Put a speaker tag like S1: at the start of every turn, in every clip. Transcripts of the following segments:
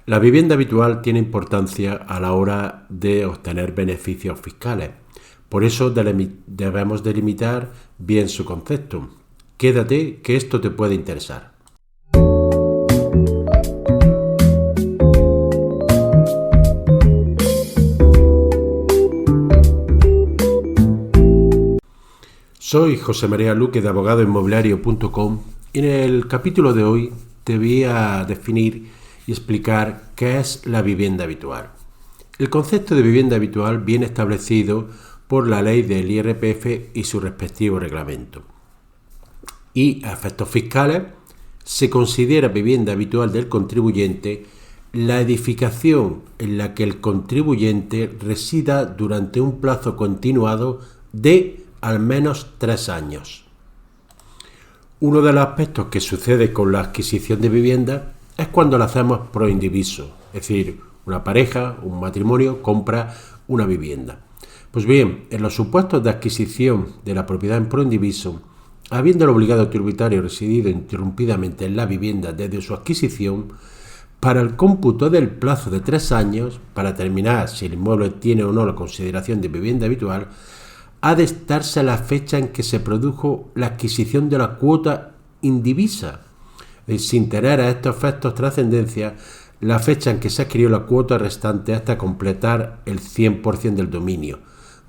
S1: La vivienda habitual tiene importancia a la hora de obtener beneficios fiscales. Por eso debemos delimitar bien su concepto. Quédate, que esto te puede interesar. Soy José María Luque de abogadoinmobiliario.com y en el capítulo de hoy te voy a definir y explicar qué es la vivienda habitual. El concepto de vivienda habitual viene establecido por la ley del IRPF y su respectivo reglamento. Y a efectos fiscales se considera vivienda habitual del contribuyente la edificación en la que el contribuyente resida durante un plazo continuado de al menos 3 años. Uno de los aspectos que sucede con la adquisición de vivienda es cuando la hacemos pro indiviso, es decir, una pareja, un matrimonio compra una vivienda. Pues bien, en los supuestos de adquisición de la propiedad en pro indiviso, habiendo el obligado tributario residido interrumpidamente en la vivienda desde su adquisición, para el cómputo del plazo de 3 años, para determinar si el inmueble tiene o no la consideración de vivienda habitual, ha de estarse la fecha en que se produjo la adquisición de la cuota indivisa, sin tener a estos efectos trascendencia la fecha en que se adquirió la cuota restante hasta completar el 100% del dominio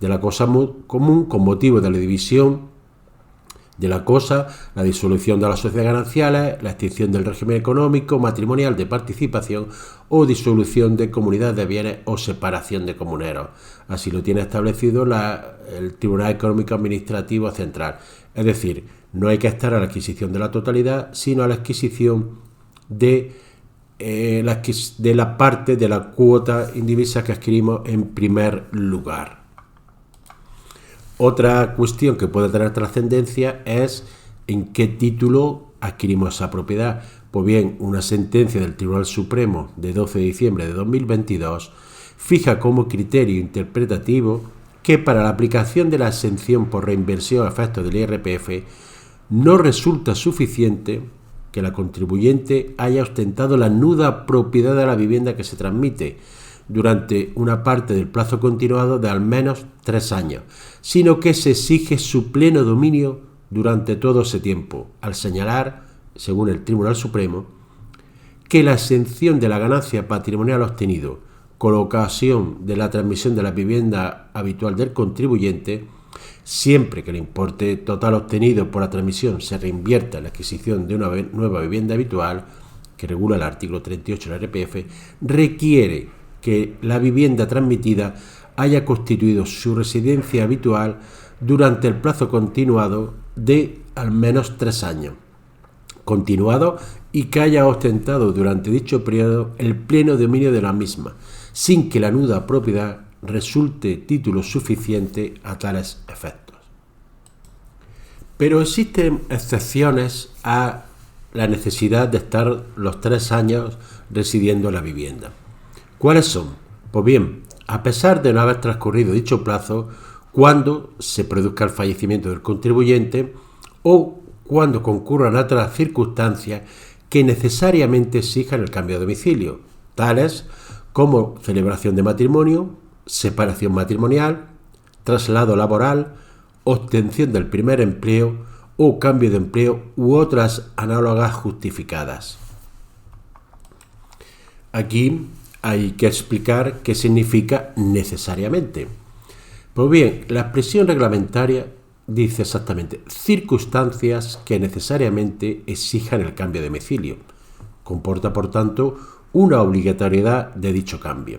S1: de la cosa común con motivo de la división de la cosa, la disolución de las sociedades gananciales, la extinción del régimen económico, matrimonial de participación o disolución de comunidad de bienes o separación de comuneros. Así lo tiene establecido el Tribunal Económico Administrativo Central. Es decir, no hay que estar a la adquisición de la totalidad, sino a la adquisición de la parte de la cuota indivisa que adquirimos en primer lugar. Otra cuestión que puede tener trascendencia es en qué título adquirimos esa propiedad. Pues bien, una sentencia del Tribunal Supremo de 12 de diciembre de 2022 fija como criterio interpretativo que para la aplicación de la exención por reinversión a efectos del IRPF no resulta suficiente que la contribuyente haya ostentado la nuda propiedad de la vivienda que se transmite durante una parte del plazo continuado de al menos 3 años, sino que se exige su pleno dominio durante todo ese tiempo, al señalar, según el Tribunal Supremo, que la exención de la ganancia patrimonial obtenido con ocasión de la transmisión de la vivienda habitual del contribuyente, siempre que el importe total obtenido por la transmisión se reinvierta en la adquisición de una nueva vivienda habitual, que regula el artículo 38 del IRPF, requiere que la vivienda transmitida haya constituido su residencia habitual durante el plazo continuado de al menos 3 años, continuado y que haya ostentado durante dicho periodo el pleno dominio de la misma, sin que la nuda propiedad resulte título suficiente a tales efectos. Pero existen excepciones a la necesidad de estar los 3 años residiendo en la vivienda. ¿Cuáles son? Pues bien, a pesar de no haber transcurrido dicho plazo, cuando se produzca el fallecimiento del contribuyente o cuando concurran otras circunstancias que necesariamente exijan el cambio de domicilio, tales como celebración de matrimonio, separación matrimonial, traslado laboral, obtención del primer empleo o cambio de empleo u otras análogas justificadas. Aquí hay que explicar qué significa necesariamente. Pues bien, la expresión reglamentaria dice exactamente circunstancias que necesariamente exijan el cambio de domicilio. Comporta, por tanto, una obligatoriedad de dicho cambio.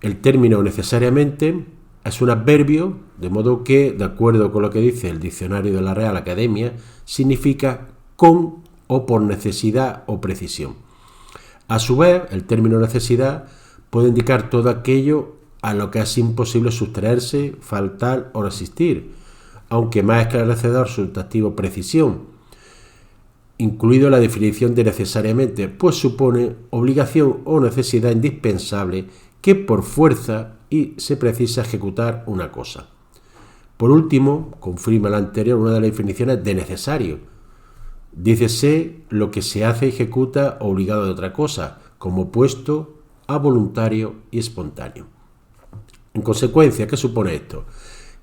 S1: El término necesariamente es un adverbio, de modo que, de acuerdo con lo que dice el diccionario de la Real Academia, significa con o por necesidad o precisión. A su vez, el término necesidad puede indicar todo aquello a lo que es imposible sustraerse, faltar o resistir, aunque más esclarecedor su sustantivo precisión, incluido la definición de necesariamente, pues supone obligación o necesidad indispensable que por fuerza y se precisa ejecutar una cosa. Por último, confirma la anterior una de las definiciones de necesario. Dícese lo que se hace y ejecuta obligado de otra cosa, como opuesto a voluntario y espontáneo. En consecuencia, ¿qué supone esto?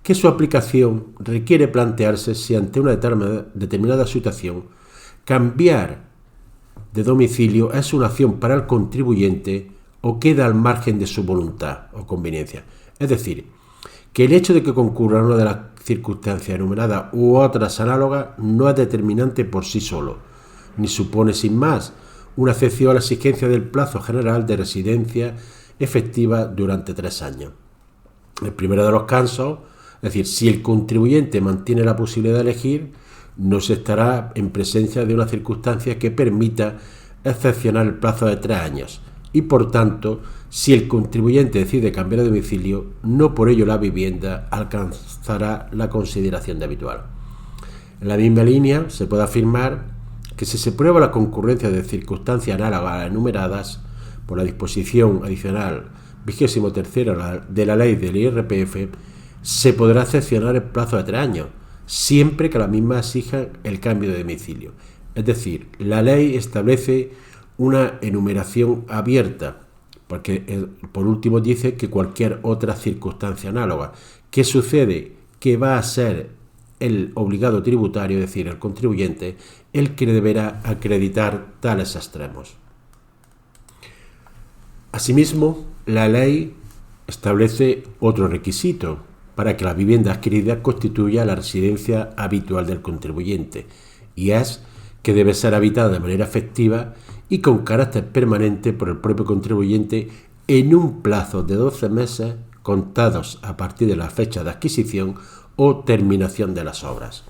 S1: Que su aplicación requiere plantearse si ante una determinada situación cambiar de domicilio es una opción para el contribuyente o queda al margen de su voluntad o conveniencia. Es decir, que el hecho de que concurra una de las circunstancias enumeradas u otras análogas no es determinante por sí solo, ni supone sin más una excepción a la exigencia del plazo general de residencia efectiva durante 3 años. El primero de los casos, es decir, si el contribuyente mantiene la posibilidad de elegir, no se estará en presencia de una circunstancia que permita excepcionar el plazo de 3 años y, por tanto, si el contribuyente decide cambiar de domicilio, no por ello la vivienda alcanzará la consideración de habitual. En la misma línea, se puede afirmar que si se prueba la concurrencia de circunstancias análogas a las enumeradas por la disposición adicional 23ª de la ley del IRPF, se podrá excepcionar el plazo de 3 años, siempre que la misma exija el cambio de domicilio. Es decir, la ley establece una enumeración abierta, porque por último dice que cualquier otra circunstancia análoga. ¿Qué sucede? Que va a ser el obligado tributario, es decir, el contribuyente, el que deberá acreditar tales extremos. Asimismo, la ley establece otro requisito para que la vivienda adquirida constituya la residencia habitual del contribuyente, y es que debe ser habitada de manera efectiva y con carácter permanente por el propio contribuyente en un plazo de 12 meses contados a partir de la fecha de adquisición o terminación de las obras.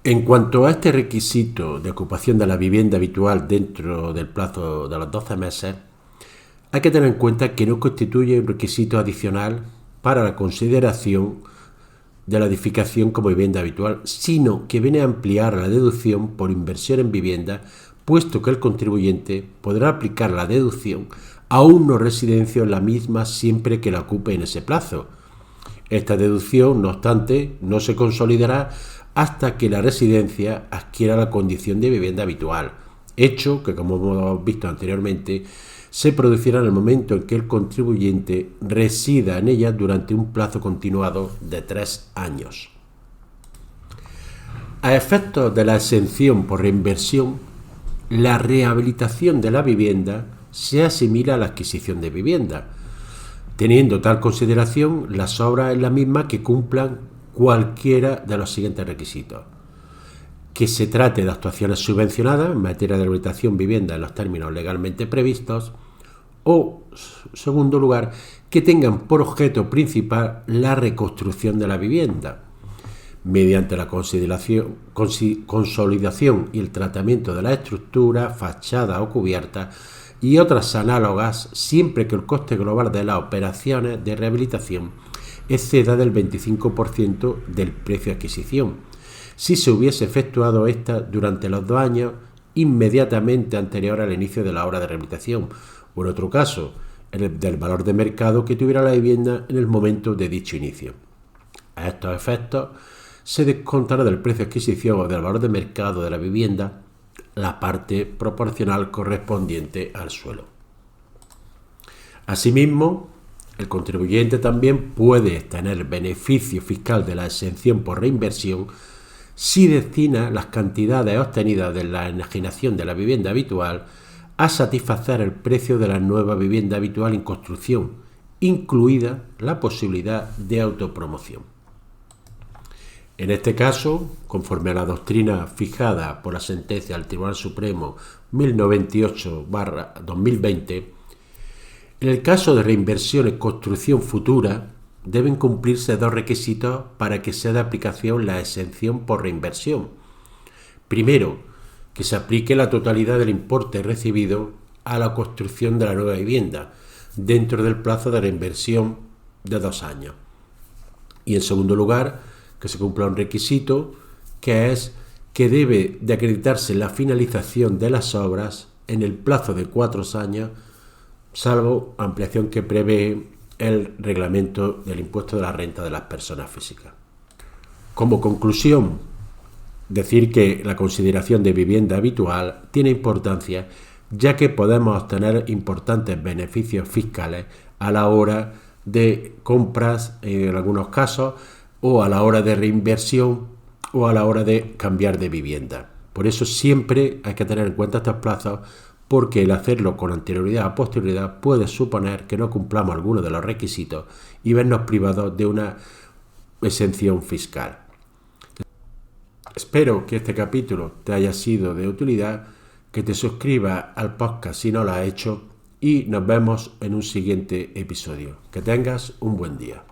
S1: En cuanto a este requisito de ocupación de la vivienda habitual dentro del plazo de los 12 meses, hay que tener en cuenta que no constituye un requisito adicional para la consideración de la edificación como vivienda habitual, sino que viene a ampliar la deducción por inversión en vivienda, puesto que el contribuyente podrá aplicar la deducción a un no residencio en la misma siempre que la ocupe en ese plazo. Esta deducción, no obstante, no se consolidará hasta que la residencia adquiera la condición de vivienda habitual, hecho que, como hemos visto anteriormente, se producirá en el momento en que el contribuyente resida en ella durante un plazo continuado de 3 años. A efectos de la exención por reinversión, la rehabilitación de la vivienda se asimila a la adquisición de vivienda, teniendo tal consideración las obras en la misma que cumplan cualquiera de los siguientes requisitos: que se trate de actuaciones subvencionadas en materia de rehabilitación vivienda en los términos legalmente previstos, o, segundo lugar, que tengan por objeto principal la reconstrucción de la vivienda, mediante la consolidación y el tratamiento de la estructura, fachada o cubierta y otras análogas, siempre que el coste global de las operaciones de rehabilitación exceda del 25% del precio de adquisición, si se hubiese efectuado esta durante los 2 años inmediatamente anterior al inicio de la obra de rehabilitación, o en otro caso, del valor de mercado que tuviera la vivienda en el momento de dicho inicio. A estos efectos, se descontará del precio de adquisición o del valor de mercado de la vivienda la parte proporcional correspondiente al suelo. Asimismo, el contribuyente también puede tener beneficio fiscal de la exención por reinversión si destina las cantidades obtenidas de la enajenación de la vivienda habitual a satisfacer el precio de la nueva vivienda habitual en construcción, incluida la posibilidad de autopromoción. En este caso, conforme a la doctrina fijada por la sentencia del Tribunal Supremo 1098/2020, en el caso de reinversión en construcción futura, deben cumplirse 2 requisitos para que sea de aplicación la exención por reinversión. Primero, que se aplique la totalidad del importe recibido a la construcción de la nueva vivienda, dentro del plazo de reinversión de 2 años. Y en segundo lugar, que se cumpla un requisito, que es que debe de acreditarse la finalización de las obras en el plazo de 4 años, salvo ampliación que prevé el reglamento del impuesto de la renta de las personas físicas. Como conclusión, decir que la consideración de vivienda habitual tiene importancia, ya que podemos obtener importantes beneficios fiscales a la hora de compras en algunos casos, o a la hora de reinversión, o a la hora de cambiar de vivienda. Por eso siempre hay que tener en cuenta estos plazos, porque el hacerlo con anterioridad o posterioridad puede suponer que no cumplamos algunos de los requisitos y vernos privados de una exención fiscal. Espero que este capítulo te haya sido de utilidad, que te suscribas al podcast si no lo has hecho y nos vemos en un siguiente episodio. Que tengas un buen día.